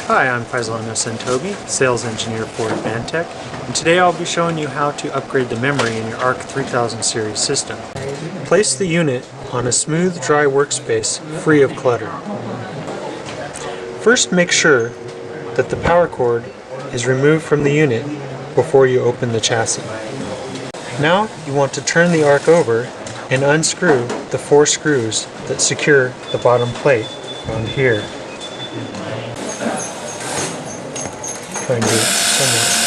Hi, I'm Faisal Toby, Sales Engineer for Advantech, and today I'll be showing you how to upgrade the memory in your ARK-3000 series system. Place the unit on a smooth, dry workspace free of clutter. First, make sure that the power cord is removed from the unit before you open the chassis. Now you want to turn the ARK over and unscrew the 4 screws that secure the bottom plate on here. Try and do it somewhat.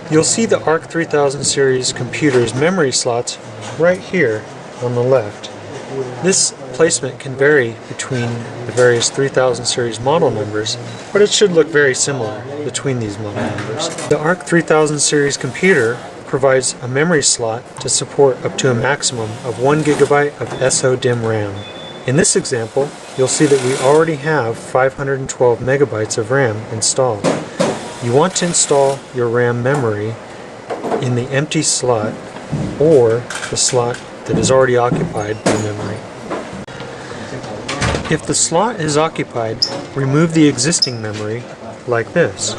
You'll see the ARK-3000 series computer's memory slots right here on the left. This placement can vary between the various 3000 series model numbers, but it should look very similar between these model numbers. The ARK-3000 series computer provides a memory slot to support up to a maximum of 1 GB of SO-DIMM RAM. In this example, you'll see that we already have 512 megabytes of RAM installed. You want to install your RAM memory in the empty slot or the slot that is already occupied by memory. If the slot is occupied, remove the existing memory like this.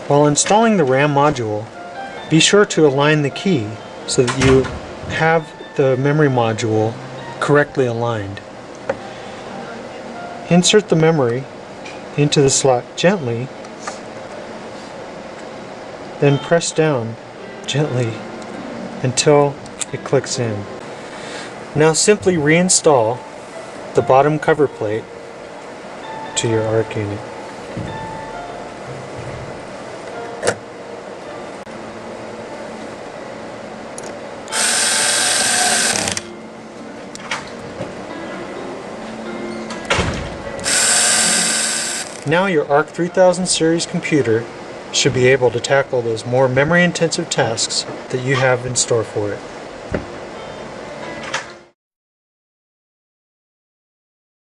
While installing the RAM module, be sure to align the key so that you have the memory module correctly aligned. Insert the memory into the slot gently, then press down gently until it clicks in. Now simply reinstall the bottom cover plate to your ARK unit. Now your ARK-3000 series computer should be able to tackle those more memory-intensive tasks that you have in store for it.